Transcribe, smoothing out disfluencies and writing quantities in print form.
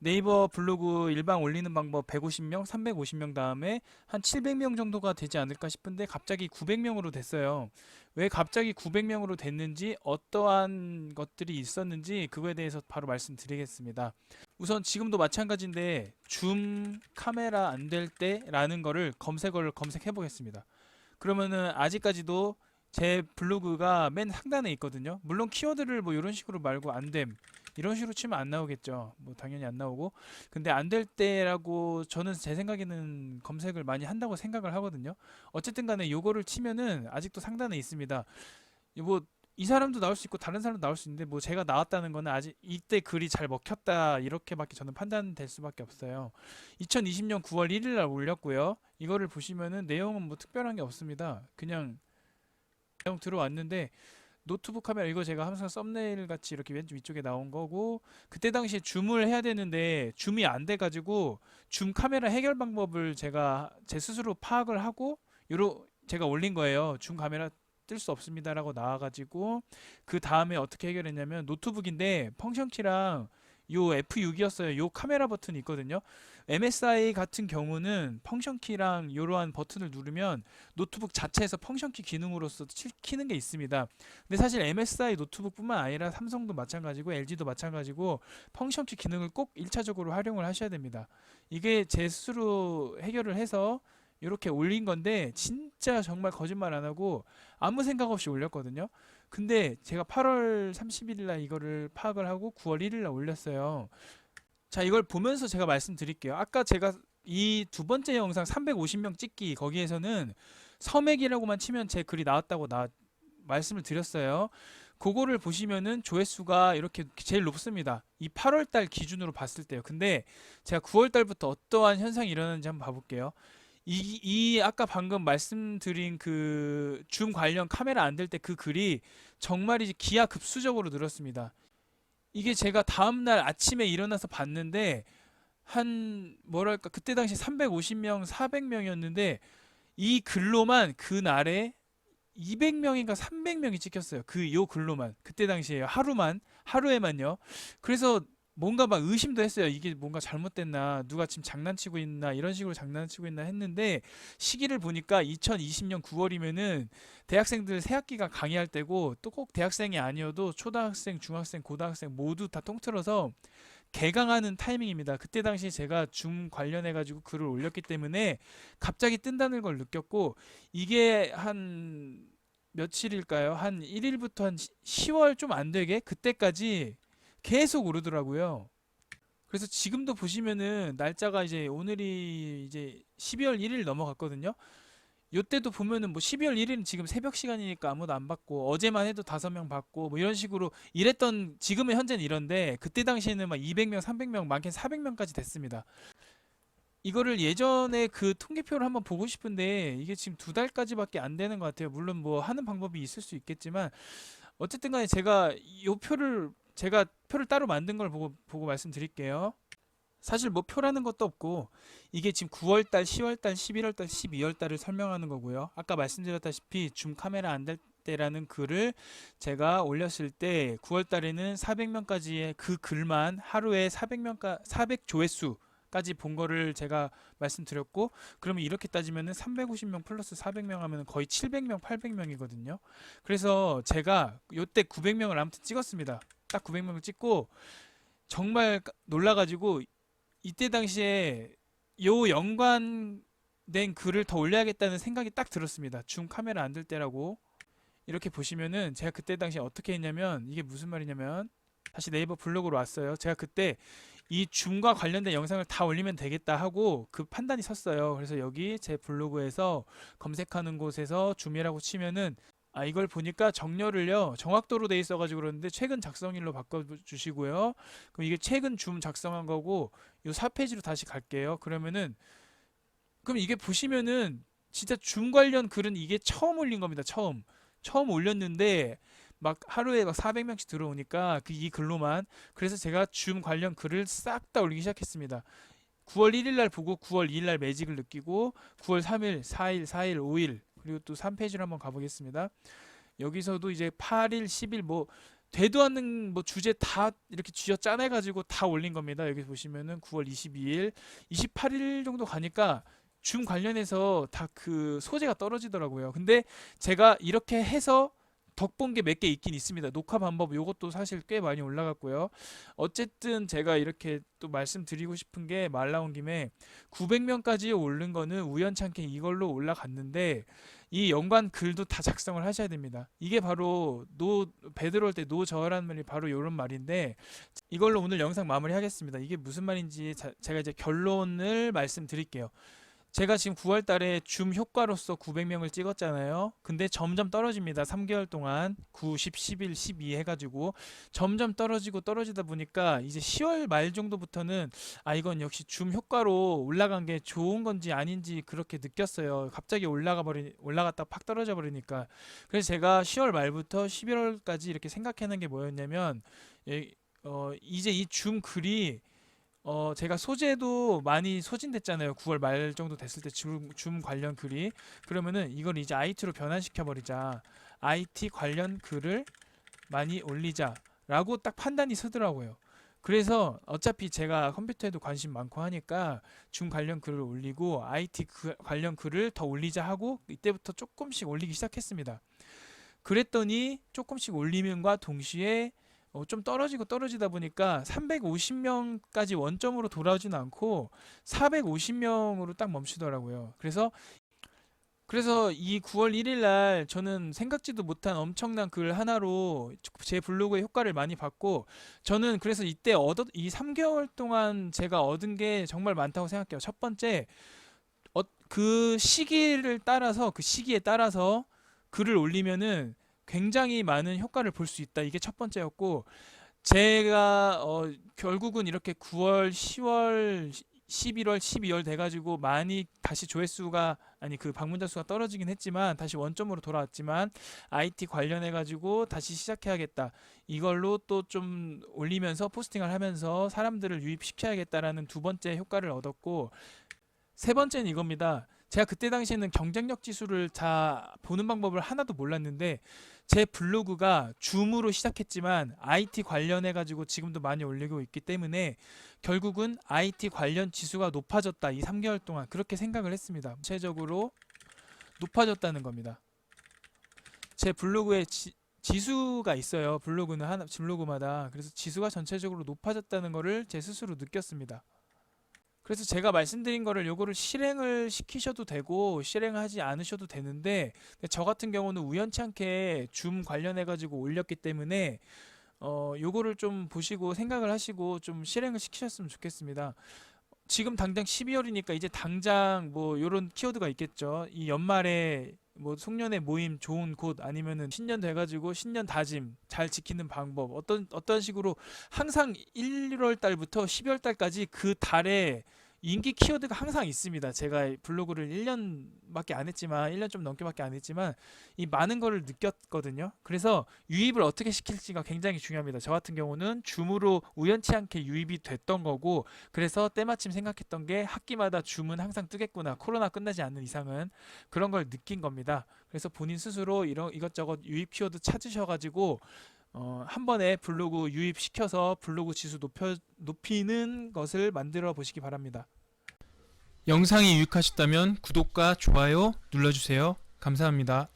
네이버 블로그 일방 올리는 방법 150명, 350명 다음에 한 700명 정도가 되지 않을까 싶은데 갑자기 900명으로 됐어요. 왜 갑자기 900명으로 됐는지 어떠한 것들이 있었는지 그거에 대해서 바로 말씀드리겠습니다. 우선 지금도 마찬가지인데 줌 카메라 안 될 때라는 거를 검색어를 검색해 보겠습니다. 그러면은 아직까지도 제 블로그가 맨 상단에 있거든요. 물론 키워드를 뭐 이런 식으로 말고 안됨 이런 식으로 치면 안 나오겠죠. 뭐 당연히 안 나오고. 근데 안 될 때라고 저는 제 생각에는 검색을 많이 한다고 생각을 하거든요. 어쨌든 간에 요거를 치면은 아직도 상단에 있습니다. 뭐 이 사람도 나올 수 있고 다른 사람도 나올 수 있는데 뭐 제가 나왔다는 거는 아직 이때 글이 잘 먹혔다 이렇게밖에 저는 판단될 수밖에 없어요. 2020년 9월 1일 날 올렸고요. 이거를 보시면은 내용은 뭐 특별한 게 없습니다. 그냥 내용 들어왔는데 노트북 카메라 이거 제가 항상 썸네일 같이 이렇게 왼쪽 위쪽에 나온 거고 그때 당시에 줌을 해야 되는데 줌이 안 돼가지고 줌 카메라 해결 방법을 제가 제 스스로 파악을 하고 요로 제가 올린 거예요. 줌 카메라 뜰 수 없습니다라고 나와가지고 그 다음에 어떻게 해결했냐면 노트북인데 펑션키랑 요 F6이었어요. 요 카메라 버튼이 있거든요. MSI 같은 경우는 펑션키랑 이러한 버튼을 누르면 노트북 자체에서 펑션키 기능으로서 키는 게 있습니다. 근데 사실 MSI 노트북뿐만 아니라 삼성도 마찬가지고 LG도 마찬가지고 펑션키 기능을 꼭 1차적으로 활용을 하셔야 됩니다. 이게 제 스스로 해결을 해서 이렇게 올린 건데 진짜 정말 거짓말 안 하고 아무 생각 없이 올렸거든요. 근데 제가 8월 31일 날 이거를 파악을 하고 9월 1일 날 올렸어요. 자, 이걸 보면서 제가 말씀드릴게요. 아까 제가 이 두 번째 영상 350명 찍기 거기에서는 서맥이라고만 치면 제 글이 나왔다고 말씀을 드렸어요. 그거를 보시면은 조회수가 이렇게 제일 높습니다. 이 8월 달 기준으로 봤을 때요. 근데 제가 9월 달부터 어떠한 현상이 일어나는지 한번 봐볼게요. 이 아까 방금 말씀드린 그 줌 관련 카메라 안 될 때 그 글이 정말 이제 기하급수적으로 늘었습니다. 이게 제가 다음날 아침에 일어나서 봤는데 한 뭐랄까 그때 당시 350명, 400명이었는데 이 글로만 그날에 200명인가 300명이 찍혔어요. 그 요 글로만 그때 당시에 하루에만요. 그래서 뭔가 막 의심도 했어요. 이게 뭔가 잘못됐나, 누가 지금 장난치고 있나, 이런 식으로 장난치고 있나 했는데 시기를 보니까 2020년 9월이면은 대학생들 새학기가 강의할 때고 또 꼭 대학생이 아니어도 초등학생, 중학생, 고등학생 모두 다 통틀어서 개강하는 타이밍입니다. 그때 당시 제가 줌 관련해 가지고 글을 올렸기 때문에 갑자기 뜬다는 걸 느꼈고 이게 한 며칠일까요? 한 1일부터 한 10월 좀 안 되게 그때까지 계속 오르더라고요. 그래서 지금도 보시면은 날짜가 이제 오늘이 이제 12월 1일 넘어갔거든요. 요때도 보면은 뭐 12월 1일은 지금 새벽 시간이니까 아무도 안 받고 어제만 해도 5명 받고 뭐 이런 식으로 이랬던 지금은 현재는 이런데 그때 당시에는 막 200명, 300명, 많게는 400명까지 됐습니다. 이거를 예전에 그 통계표를 한번 보고 싶은데 이게 지금 2달까지밖에 안 되는 것 같아요. 물론 뭐 하는 방법이 있을 수 있겠지만 어쨌든 간에 제가 표를 따로 만든 걸 보고 말씀드릴게요. 사실 뭐 표라는 것도 없고 이게 지금 9월달, 10월달, 11월달, 12월달을 설명하는 거고요. 아까 말씀드렸다시피 줌 카메라 안 될 때라는 글을 제가 올렸을 때 9월달에는 400명까지의 그 글만 하루에 400 조회수까지 본 거를 제가 말씀드렸고 그러면 이렇게 따지면은 350명 플러스 400명 하면 거의 700명, 800명이거든요. 그래서 제가 요때 900명을 아무튼 찍었습니다. 딱 900명을 찍고 정말 놀라가지고 이때 당시에 요 연관된 글을 더 올려야겠다는 생각이 딱 들었습니다. 줌 카메라 안 될 때라고. 이렇게 보시면은 제가 그때 당시에 어떻게 했냐면 이게 무슨 말이냐면 다시 네이버 블로그로 왔어요. 제가 그때 이 줌과 관련된 영상을 다 올리면 되겠다 하고 그 판단이 섰어요. 그래서 여기 제 블로그에서 검색하는 곳에서 줌이라고 치면은 이걸 보니까 정렬을요 정확도로 돼 있어가지고 그러는데 최근 작성일로 바꿔주시고요. 그럼 이게 최근 줌 작성한 거고 요 4페이지로 다시 갈게요. 그러면은 그럼 이게 보시면은 진짜 줌 관련 글은 이게 처음 올린 겁니다. 처음 올렸는데 막 하루에 막 400명씩 들어오니까 그 이 글로만 그래서 제가 줌 관련 글을 싹 다 올리기 시작했습니다. 9월 1일 날 보고 9월 2일 날 매직을 느끼고 9월 3일, 4일, 4일, 5일 그리고 또 3페이지로 한번 가보겠습니다. 여기서도 이제 8일, 10일 뭐 되도 않는 뭐 주제 다 이렇게 쥐어 짜내가지고 다 올린 겁니다. 여기 보시면은 9월 22일, 28일 정도 가니까 줌 관련해서 다 그 소재가 떨어지더라고요. 근데 제가 이렇게 해서 덕본 게 몇 개 있긴 있습니다. 녹화 방법 요것도 사실 꽤 많이 올라갔고요. 어쨌든 제가 이렇게 또 말씀드리고 싶은 게 말 나온 김에 900명까지 오른 거는 우연찮게 이걸로 올라갔는데 이 연관 글도 다 작성을 하셔야 됩니다. 이게 바로 배 들어올 때 노저라는 말이 바로 이런 말인데 이걸로 오늘 영상 마무리하겠습니다. 이게 무슨 말인지 제가 이제 결론을 말씀드릴게요. 제가 지금 9월 달에 줌 효과로서 900명을 찍었잖아요. 근데 점점 떨어집니다. 3개월 동안 9, 10, 11, 12 해가지고 점점 떨어지다 보니까 이제 10월 말 정도부터는 이건 역시 줌 효과로 올라간 게 좋은 건지 아닌지 그렇게 느꼈어요. 갑자기 올라갔다 팍 떨어져 버리니까. 그래서 제가 10월 말부터 11월까지 이렇게 생각해낸 게 뭐였냐면 이제 이 줌 글이 제가 소재도 많이 소진됐잖아요. 9월 말 정도 됐을 때 줌 관련 글이. 그러면은 이걸 이제 IT로 변환시켜 버리자. IT 관련 글을 많이 올리자. 라고 딱 판단이 서더라고요. 그래서 어차피 제가 컴퓨터에도 관심 많고 하니까 줌 관련 글을 올리고 IT 관련 글을 더 올리자 하고 이때부터 조금씩 올리기 시작했습니다. 그랬더니 조금씩 올리면과 동시에 좀 떨어지다 보니까 350명까지 원점으로 돌아오지는 않고 450명으로 딱 멈추더라고요. 그래서 이 9월 1일 날 저는 생각지도 못한 엄청난 글 하나로 제 블로그에 효과를 많이 받고 저는 그래서 이때 이 3개월 동안 제가 얻은 게 정말 많다고 생각해요. 첫 번째, 그 시기에 따라서 글을 올리면은 굉장히 많은 효과를 볼 수 있다. 이게 첫 번째였고 제가 결국은 이렇게 9월, 10월, 11월, 12월 돼가지고 많이 다시 조회수가 그 방문자 수가 떨어지긴 했지만 다시 원점으로 돌아왔지만 IT 관련해가지고 다시 시작해야겠다. 이걸로 또 좀 올리면서 포스팅을 하면서 사람들을 유입시켜야겠다라는 두 번째 효과를 얻었고 세 번째는 이겁니다. 제가 그때 당시에는 경쟁력 지수를 다 보는 방법을 하나도 몰랐는데 제 블로그가 줌으로 시작했지만 IT 관련해가지고 지금도 많이 올리고 있기 때문에 결국은 IT 관련 지수가 높아졌다. 이 3개월 동안 그렇게 생각을 했습니다. 전체적으로 높아졌다는 겁니다. 제 블로그에 지수가 있어요. 블로그마다. 그래서 지수가 전체적으로 높아졌다는 거를 제 스스로 느꼈습니다. 그래서 제가 말씀드린 거를 요거를 실행을 시키셔도 되고 실행하지 않으셔도 되는데 저 같은 경우는 우연치 않게 줌 관련해 가지고 올렸기 때문에 요거를 좀 보시고 생각을 하시고 좀 실행을 시키셨으면 좋겠습니다. 지금 당장 12월이니까 이제 당장 뭐 요런 키워드가 있겠죠. 이 연말에 뭐 송년회 모임 좋은 곳 아니면은 신년 돼가지고 신년 다짐 잘 지키는 방법 어떤 식으로 항상 1월 달부터 12월 달까지 그 달에 인기 키워드가 항상 있습니다. 제가 블로그를 1년밖에 안 했지만 1년 좀 넘게밖에 안 했지만 이 많은 거를 느꼈거든요. 그래서 유입을 어떻게 시킬지가 굉장히 중요합니다. 저 같은 경우는 줌으로 우연치 않게 유입이 됐던 거고 그래서 때마침 생각했던 게 학기마다 줌은 항상 뜨겠구나. 코로나 끝나지 않는 이상은 그런 걸 느낀 겁니다. 그래서 본인 스스로 이것저것 유입 키워드 찾으셔가지고 한 번에 블로그 유입시켜서 블로그 지수 높이는 것을 만들어 보시기 바랍니다. 영상이 유익하셨다면 구독과 좋아요 눌러주세요. 감사합니다.